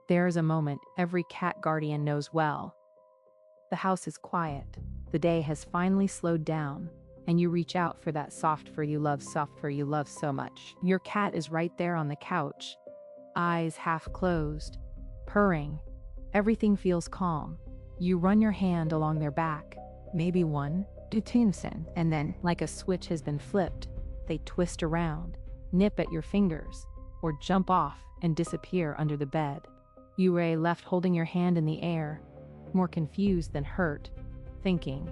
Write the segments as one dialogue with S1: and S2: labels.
S1: There's a moment every cat guardian knows well. The house is quiet, the day has finally slowed down, and you reach out for that soft fur you love so much. Your cat is right there on the couch, eyes half closed, purring. Everything feels calm. You run your hand along their back, maybe one, two, and then, like a switch has been flipped, they twist around, nip at your fingers, or jump off and disappear under the bed. You are left holding your hand in the air, more confused than hurt, thinking,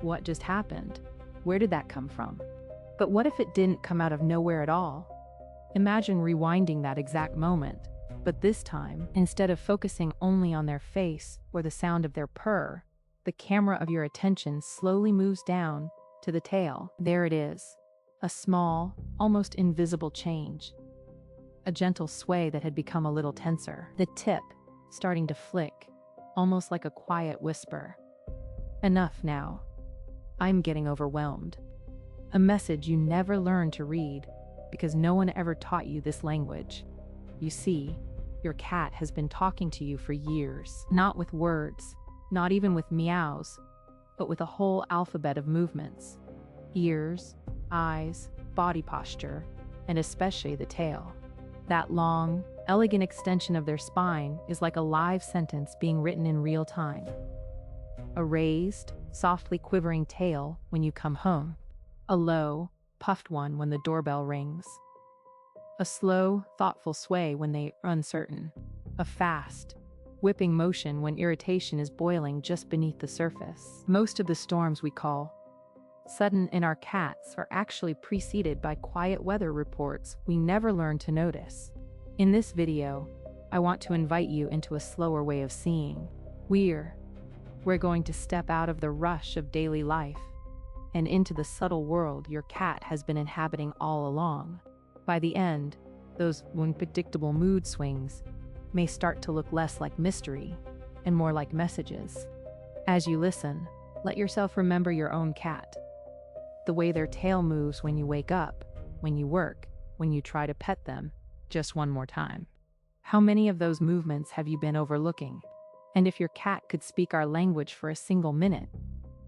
S1: what just happened? Where did that come from? But what if it didn't come out of nowhere at all? Imagine rewinding that exact moment, but this time, instead of focusing only on their face or the sound of their purr, the camera of your attention slowly moves down to the tail. There it is, a small, almost invisible change. A gentle sway that had become a little tenser. The tip starting to flick, almost like a quiet whisper. Enough now. I'm getting overwhelmed. A message you never learned to read because no one ever taught you this language. You see, your cat has been talking to you for years, not with words, not even with meows, but with a whole alphabet of movements. Ears, eyes, body posture, and especially the tail. That long, elegant extension of their spine is like a live sentence being written in real time. A raised, softly quivering tail when you come home. A low, puffed one when the doorbell rings. A slow, thoughtful sway when they are uncertain. A fast, whipping motion when irritation is boiling just beneath the surface. Most of the storms we call sudden in our cats are actually preceded by quiet weather reports we never learned to notice. In this video, I want to invite you into a slower way of seeing. We're going to step out of the rush of daily life and into the subtle world your cat has been inhabiting all along. By the end, those unpredictable mood swings may start to look less like mystery and more like messages. As you listen, let yourself remember your own cat. The way their tail moves when you wake up, when you work, when you try to pet them, just one more time. How many of those movements have you been overlooking? And if your cat could speak our language for a single minute,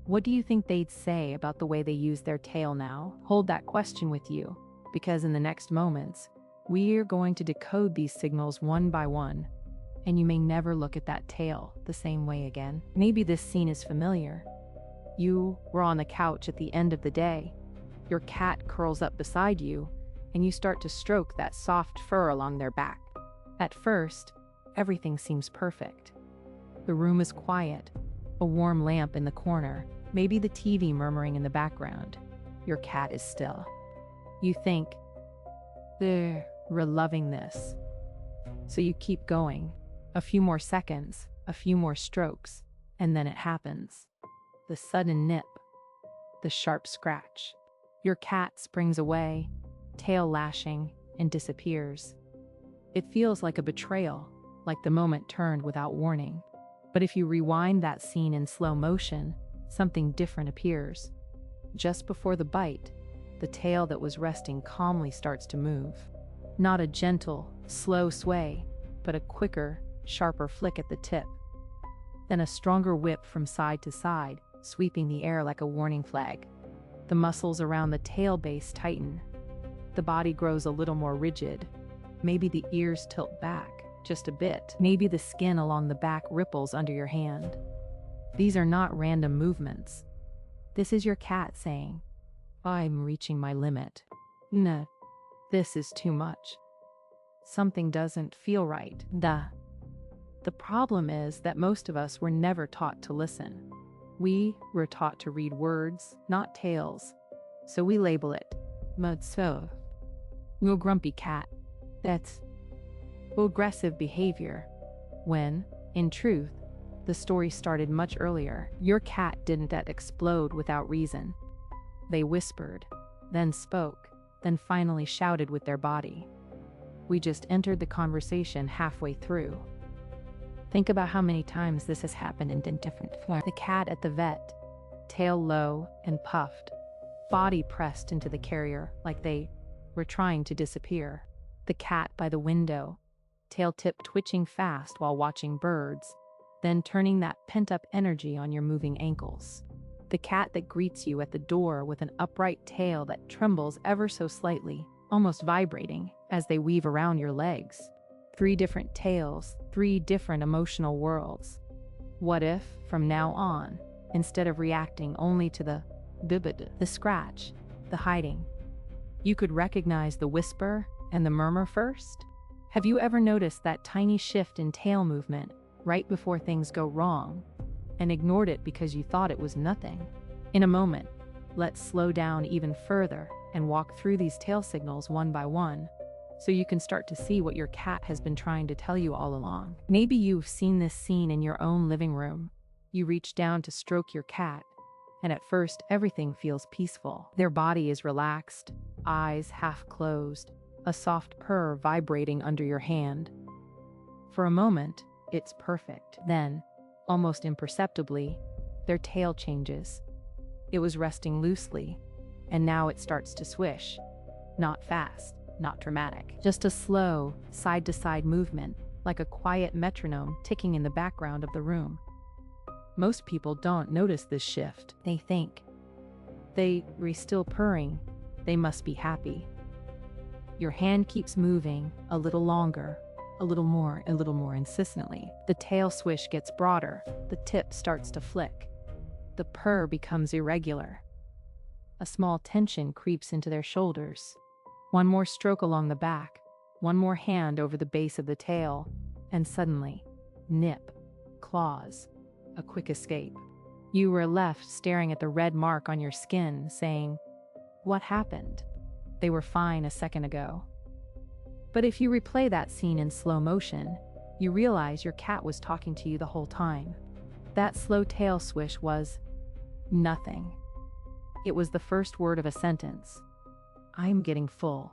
S1: what do you think they'd say about the way they use their tail now? Hold that question with you, because in the next moments, we're going to decode these signals one by one, and you may never look at that tail the same way again. Maybe this scene is familiar. You were on the couch at the end of the day. Your cat curls up beside you, and you start to stroke that soft fur along their back. At first, everything seems perfect. The room is quiet, a warm lamp in the corner, maybe the TV murmuring in the background. Your cat is still. You think, we're loving this. So you keep going. A few more seconds, a few more strokes, and then it happens. The sudden nip, the sharp scratch. Your cat springs away, tail lashing, and disappears. It feels like a betrayal, like the moment turned without warning. But if you rewind that scene in slow motion, something different appears. Just before the bite, the tail that was resting calmly starts to move. Not a gentle, slow sway, but a quicker, sharper flick at the tip. Then a stronger whip from side to side, sweeping the air like a warning flag. The muscles around the tail base tighten. The body grows a little more rigid. Maybe the ears tilt back, just a bit. Maybe the skin along the back ripples under your hand. These are not random movements. This is your cat saying, I'm reaching my limit. No, this is too much. Something doesn't feel right. The problem is that most of us were never taught to listen. We were taught to read words, not tales. So we label it, so. No grumpy cat. That's aggressive behavior. When, in truth, the story started much earlier. Your cat didn't explode without reason. They whispered, then spoke, then finally shouted with their body. We just entered the conversation halfway through. Think about how many times this has happened in different forms. The cat at the vet, tail low and puffed, body pressed into the carrier like they were trying to disappear. The cat by the window, tail tip twitching fast while watching birds, then turning that pent-up energy on your moving ankles. The cat that greets you at the door with an upright tail that trembles ever so slightly, almost vibrating, as they weave around your legs. 3 different tails, 3 different emotional worlds. What if, from now on, instead of reacting only to the scratch, the hiding, you could recognize the whisper and the murmur first? Have you ever noticed that tiny shift in tail movement right before things go wrong and ignored it because you thought it was nothing? In a moment, let's slow down even further and walk through these tail signals one by one so you can start to see what your cat has been trying to tell you all along. Maybe you've seen this scene in your own living room. You reach down to stroke your cat, and at first everything feels peaceful. Their body is relaxed, eyes half closed, a soft purr vibrating under your hand. For a moment, it's perfect. Then, almost imperceptibly, their tail changes. It was resting loosely, and now it starts to swish. Not fast, not dramatic, just a slow, side-to-side movement, like a quiet metronome ticking in the background of the room. Most people don't notice this shift. They think, they're still purring, they must be happy. Your hand keeps moving, a little longer, a little more insistently. The tail swish gets broader, the tip starts to flick. The purr becomes irregular. A small tension creeps into their shoulders. One more stroke along the back, one more hand over the base of the tail, and suddenly, nip, claws, a quick escape. You were left staring at the red mark on your skin, saying, "What happened? They were fine a second ago." But if you replay that scene in slow motion, you realize your cat was talking to you the whole time. That slow tail swish was nothing. It was the first word of a sentence. "I'm getting full."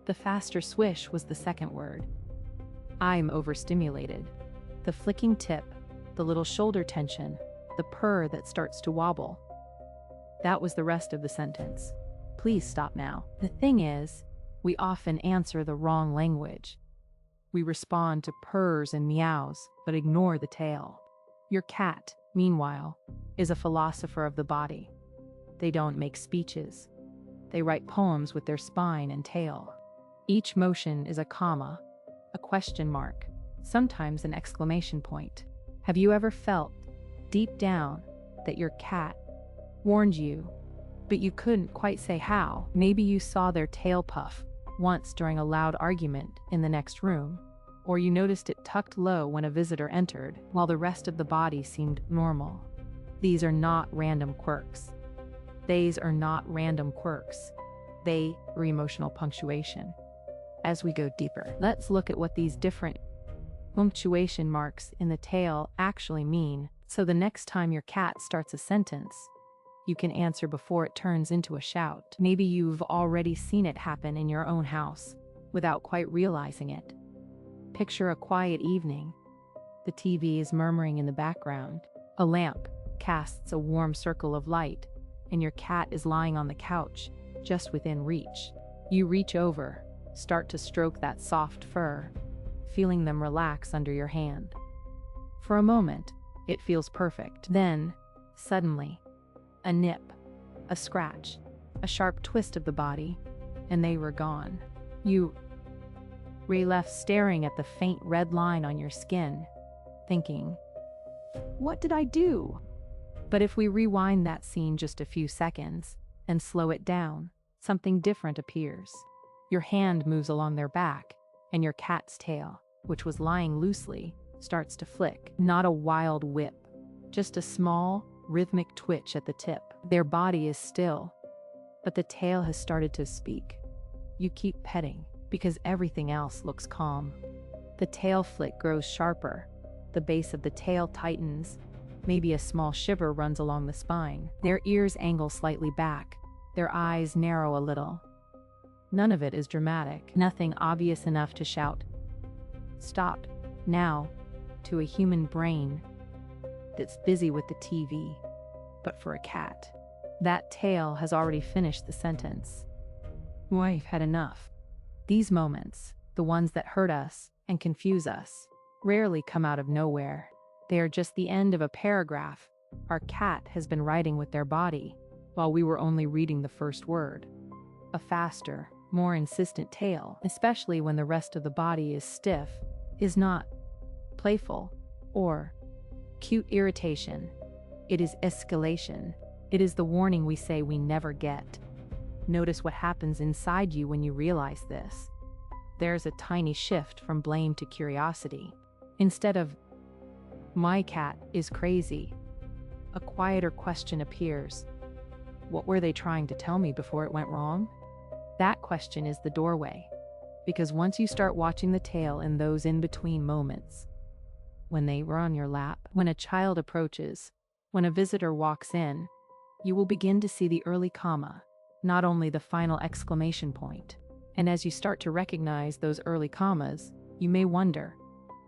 S1: The faster swish was the second word. "I'm overstimulated." The flicking tip, the little shoulder tension, the purr that starts to wobble. That was the rest of the sentence. Please stop now. The thing is, we often answer the wrong language. We respond to purrs and meows, but ignore the tail. Your cat, meanwhile, is a philosopher of the body. They don't make speeches. They write poems with their spine and tail. Each motion is a comma, a question mark, sometimes an exclamation point. Have you ever felt, deep down, that your cat warned you, but you couldn't quite say how? Maybe you saw their tail puff once during a loud argument in the next room, or you noticed it tucked low when a visitor entered, while the rest of the body seemed normal. These are not random quirks. They are emotional punctuation. As we go deeper, let's look at what these different punctuation marks in the tail actually mean, so the next time your cat starts a sentence, you can answer before it turns into a shout. Maybe you've already seen it happen in your own house, without quite realizing it. Picture a quiet evening. The TV is murmuring in the background. A lamp casts a warm circle of light, and your cat is lying on the couch, just within reach. You reach over, start to stroke that soft fur, feeling them relax under your hand. For a moment, it feels perfect. Then, suddenly, a nip, a scratch, a sharp twist of the body, and they were gone. You were left staring at the faint red line on your skin, thinking, "What did I do?" But if we rewind that scene just a few seconds and slow it down, something different appears. Your hand moves along their back, and your cat's tail, which was lying loosely, starts to flick. Not a wild whip, just a small, rhythmic twitch at the tip. Their body is still, but the tail has started to speak. You keep petting, because everything else looks calm. The tail flick grows sharper. The base of the tail tightens. Maybe a small shiver runs along the spine. Their ears angle slightly back. Their eyes narrow a little. None of it is dramatic. Nothing obvious enough to shout, "Stop, now," to a human brain that's busy with the TV. But for a cat, that tail has already finished the sentence. We've had enough. These moments, the ones that hurt us, and confuse us rarely come out of nowhere. They are just the end of a paragraph our cat has been writing with their body while we were only reading the first word. A faster, more insistent tale, especially when the rest of the body is stiff, is not playful or cute irritation. It is escalation. It is the warning we say we never get. Notice what happens inside you when you realize this. There's a tiny shift from blame to curiosity. Instead of, "My cat is crazy," a quieter question appears. What were they trying to tell me before it went wrong? That question is the doorway. Because once you start watching the tail in those in-between moments, when they were on your lap, when a child approaches, when a visitor walks in, you will begin to see the early comma, not only the final exclamation point. And as you start to recognize those early commas, you may wonder,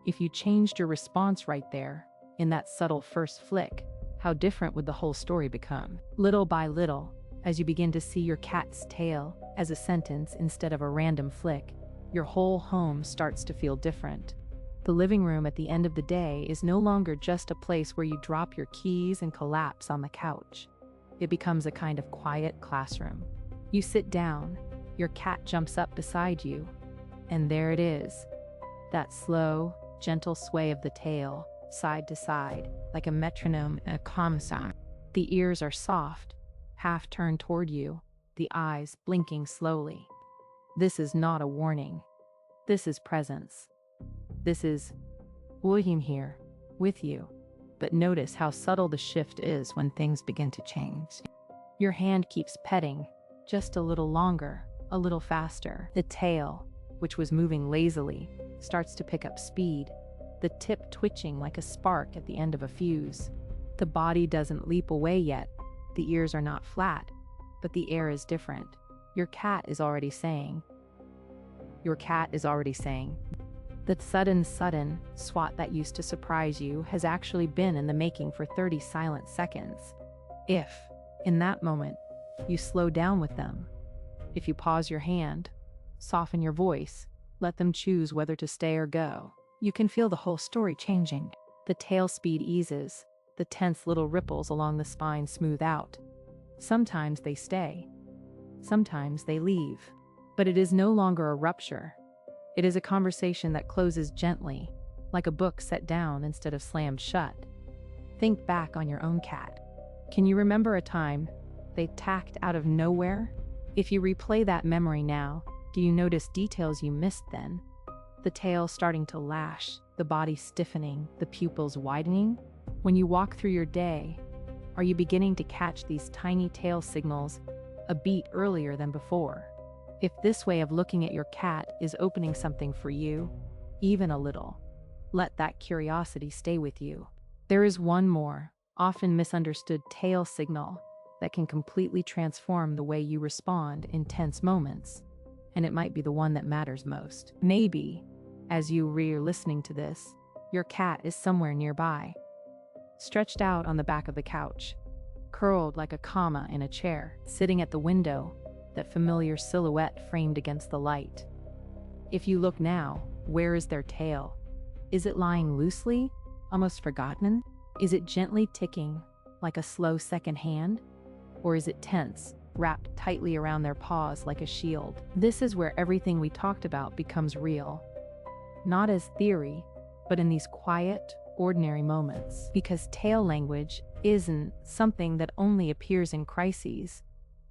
S1: if you changed your response right there, in that subtle first flick, how different would the whole story become? Little by little, as you begin to see your cat's tail as a sentence instead of a random flick, your whole home starts to feel different. The living room at the end of the day is no longer just a place where you drop your keys and collapse on the couch. It becomes a kind of quiet classroom. You sit down, your cat jumps up beside you, and there it is. That slow, gentle sway of the tail, side to side, like a metronome in a commissar. The ears are soft, half turned toward you, the eyes blinking slowly. This is not a warning. This is presence. This is, "I'm here, with you." But notice how subtle the shift is when things begin to change. Your hand keeps petting, just a little longer, a little faster. The tail, which was moving lazily, starts to pick up speed, the tip twitching like a spark at the end of a fuse. The body doesn't leap away yet. The ears are not flat, but the air is different. Your cat is already saying. That sudden swat that used to surprise you has actually been in the making for 30 silent seconds. If, in that moment, you slow down with them, if you pause your hand, soften your voice, let them choose whether to stay or go, you can feel the whole story changing. The tail speed eases, the tense little ripples along the spine smooth out. Sometimes they stay, sometimes they leave. But it is no longer a rupture. It is a conversation that closes gently, like a book set down instead of slammed shut. Think back on your own cat. Can you remember a time they tacked out of nowhere? If you replay that memory now, do you notice details you missed then? The tail starting to lash, the body stiffening, the pupils widening? When you walk through your day, are you beginning to catch these tiny tail signals a beat earlier than before? If this way of looking at your cat is opening something for you, even a little, let that curiosity stay with you. There is one more, often misunderstood tail signal that can completely transform the way you respond in tense moments, and it might be the one that matters most. Maybe, as you are listening to this, your cat is somewhere nearby, stretched out on the back of the couch, curled like a comma in a chair, sitting at the window, that familiar silhouette framed against the light. If you look now, where is their tail? Is it lying loosely, almost forgotten? Is it gently ticking, like a slow second hand? Or is it tense, wrapped tightly around their paws like a shield? This is where everything we talked about becomes real. Not as theory, but in these quiet, ordinary moments. Because tail language isn't something that only appears in crises.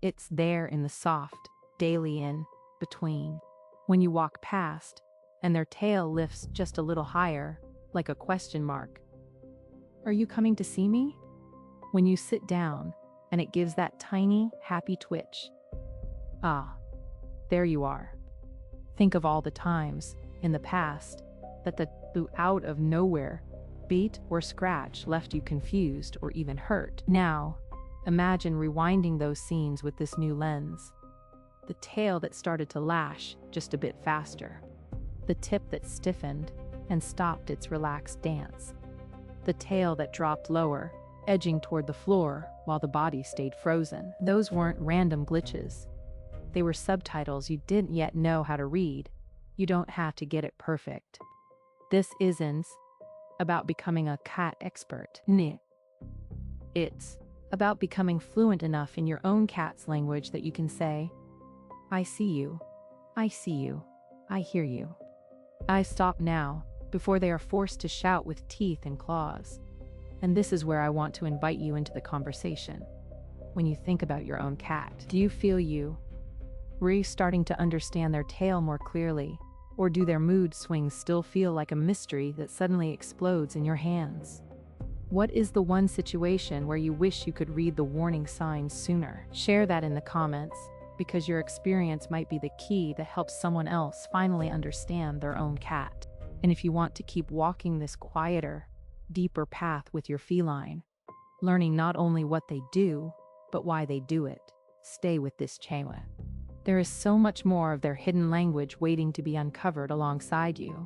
S1: It's there in the soft, daily in-between. When you walk past, and their tail lifts just a little higher, like a question mark. Are you coming to see me? When you sit down, and it gives that tiny, happy twitch. Ah, there you are. Think of all the times, in the past, that the out of nowhere beat or scratch left you confused or even hurt. Now, imagine rewinding those scenes with this new lens. The tail that started to lash just a bit faster. The tip that stiffened and stopped its relaxed dance. The tail that dropped lower, edging toward the floor while the body stayed frozen. Those weren't random glitches. They were subtitles you didn't yet know how to read. You don't have to get it perfect. This isn't about becoming a cat expert. Nah. It's about becoming fluent enough in your own cat's language that you can say, I see you. I see you. I hear you. I stop now, before they are forced to shout with teeth and claws. And this is where I want to invite you into the conversation. When you think about your own cat, do you feel you? Were you starting to understand their tale more clearly? Or do their mood swings still feel like a mystery that suddenly explodes in your hands? What is the one situation where you wish you could read the warning signs sooner? Share that in the comments, because your experience might be the key that helps someone else finally understand their own cat. And if you want to keep walking this quieter, deeper path with your feline, learning not only what they do, but why they do it, stay with this channel. There is so much more of their hidden language waiting to be uncovered alongside you.